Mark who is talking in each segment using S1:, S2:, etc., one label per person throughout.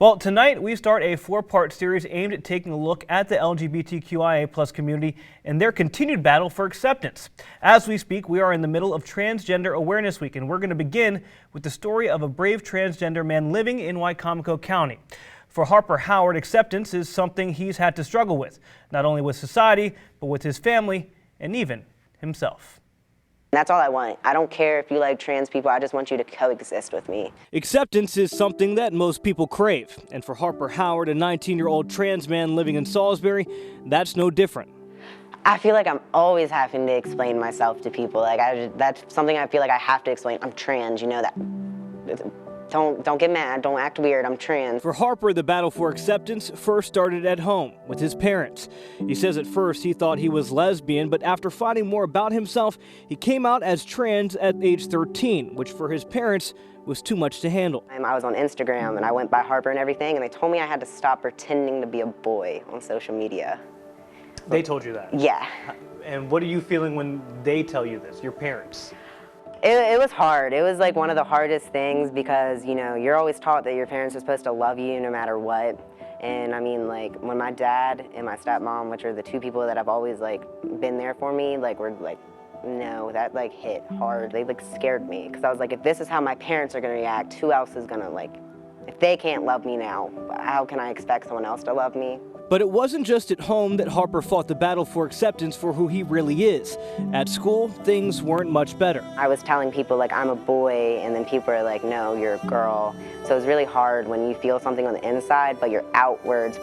S1: Well, tonight we start a 4-part series aimed at taking a look at the LGBTQIA+ community and their continued battle for acceptance. As we speak, we are in the middle of Transgender Awareness Week, and we're going to begin with the story of a brave transgender man living in Wicomico County. For Harper Howard, acceptance is something he's had to struggle with, not only with society, but with his family and even himself.
S2: That's all I want. I don't care if you like trans people, I just want you to coexist with me.
S1: Acceptance is something that most people crave, and for Harper Howard, a 19-year-old trans man living in Salisbury, that's no different.
S2: I feel like I'm always having to explain myself to people. That's something I feel like I have to explain. I'm trans, you know that. Don't get mad, don't act weird, I'm trans.
S1: For Harper, the battle for acceptance first started at home with his parents. He says at first he thought he was lesbian, but after finding more about himself, he came out as trans at age 13, which for his parents was too much to handle.
S2: I was on Instagram and I went by Harper and everything, and they told me I had to stop pretending to be a boy on social media.
S1: They told you that?
S2: Yeah.
S1: And what are you feeling when they tell you this, your parents?
S2: It was hard. It was like one of the hardest things because, you know, you're always taught that your parents are supposed to love you no matter what. And I mean, like, when my dad and my stepmom, which are the two people that have always, like, been there for me, like, were like, no, that, like, hit hard. They, like, scared me because I was like, if this is how my parents are going to react, who else is going to, like, if they can't love me now, how can I expect someone else to love me?
S1: But it wasn't just at home that Harper fought the battle for acceptance for who he really is. At school, things weren't much better.
S2: I was telling people, like, I'm a boy, and then people are like, no, you're a girl. So it's really hard when you feel something on the inside, but your outwards,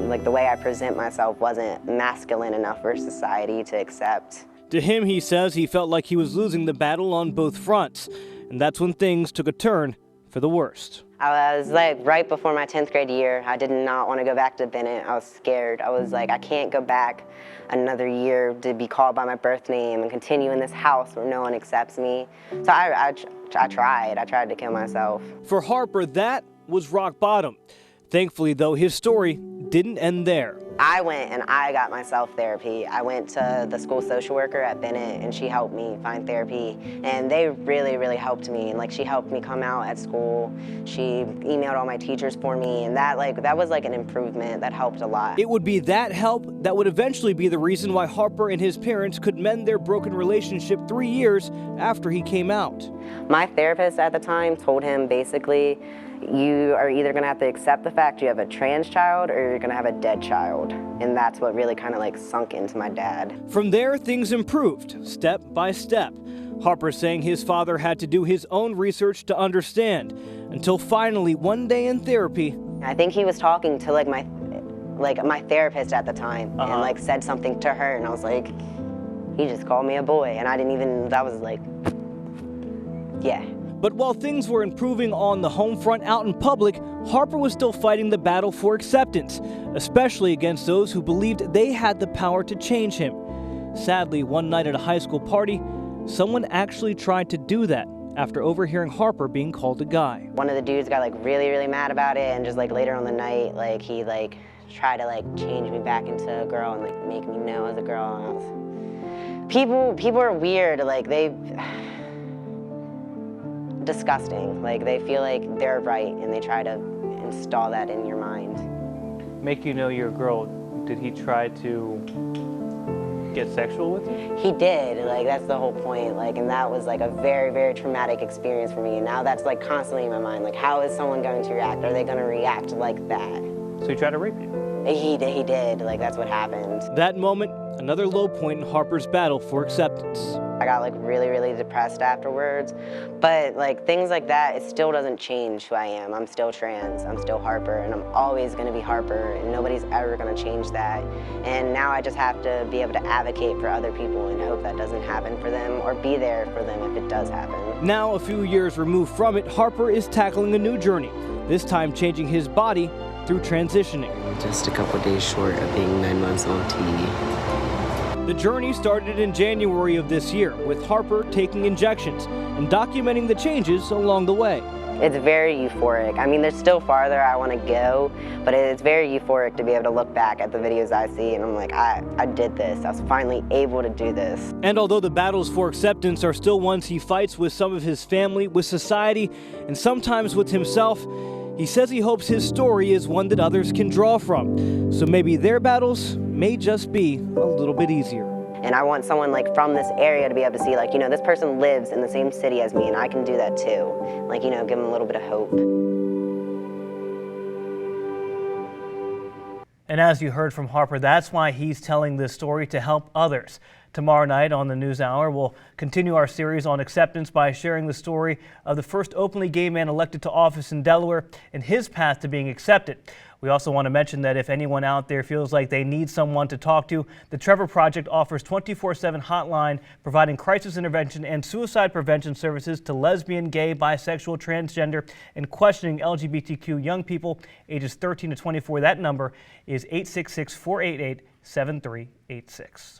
S2: like the way I present myself wasn't masculine enough for society to accept.
S1: To him, he says he felt like he was losing the battle on both fronts. And that's when things took a turn for the worst.
S2: I was like right before my 10th grade year. I did not want to go back to Bennett. I was scared. I was like, I can't go back another year to be called by my birth name and continue in this house where no one accepts me. So I tried to kill myself.
S1: For Harper, that was rock bottom. Thankfully, though, his story didn't end there.
S2: I went and I got myself therapy. I went to the school social worker at Bennett and she helped me find therapy. And they really, really helped me. And like, she helped me come out at school. She emailed all my teachers for me, and that was like an improvement that helped a lot.
S1: It would be that help that would eventually be the reason why Harper and his parents could mend their broken relationship 3 years after he came out.
S2: My therapist at the time told him basically, you are either going to have to accept the fact you have a trans child or you're going to have a dead child. And that's what really kind of like sunk into my dad.
S1: From there, things improved step by step. Harper saying his father had to do his own research to understand, until finally one day in therapy.
S2: I think he was talking to like my therapist at the time and like said something to her, and I was like, he just called me a boy, and I didn't even, that was like, yeah.
S1: But while things were improving on the home front out in public, Harper was still fighting the battle for acceptance, especially against those who believed they had the power to change him. Sadly, one night at a high school party, someone actually tried to do that after overhearing Harper being called a guy.
S2: One of the dudes got like really, really mad about it, and just like later on the night, like he like tried to like change me back into a girl and like make me know as a girl. And I was... People are weird, like disgusting. Like they feel like they're right and they try to install that in your mind.
S1: Make you know you're a girl. Did he try to get sexual with you?
S2: He did, like that's the whole point. Like, and that was like a very, very traumatic experience for me. And now that's like constantly in my mind. Like, how is someone going to react? Are they going to react like that?
S1: So he tried to rape you?
S2: He did, like that's what happened.
S1: That moment, another low point in Harper's battle for acceptance.
S2: I got like really, really depressed afterwards, but like things like that, it still doesn't change who I am. I'm still trans, I'm still Harper, and I'm always gonna be Harper, and nobody's ever gonna change that. And now I just have to be able to advocate for other people and hope that doesn't happen for them, or be there for them if it does happen.
S1: Now, a few years removed from it, Harper is tackling a new journey, this time changing his body through transitioning.
S3: Just a couple days short of being 9 months on TV.
S1: The journey started in January of this year, with Harper taking injections and documenting the changes along the way.
S2: It's very euphoric. I mean, there's still farther I want to go, but it's very euphoric to be able to look back at the videos I see and I'm like, I did this. I was finally able to do this.
S1: And although the battles for acceptance are still ones he fights with some of his family, with society, and sometimes with himself, He says he hopes his story is one that others can draw from, so maybe their battles may just be a little bit easier.
S2: And I want someone like from this area to be able to see, like, you know, this person lives in the same city as me and I can do that too. Like, you know, give them a little bit of hope.
S1: And as you heard from Harper, that's why he's telling this story, to help others. Tomorrow night on the NewsHour, we'll continue our series on acceptance by sharing the story of the first openly gay man elected to office in Delaware and his path to being accepted. We also want to mention that if anyone out there feels like they need someone to talk to, the Trevor Project offers 24/7 hotline providing crisis intervention and suicide prevention services to lesbian, gay, bisexual, transgender, and questioning LGBTQ young people ages 13 to 24. That number is 866-488-7386.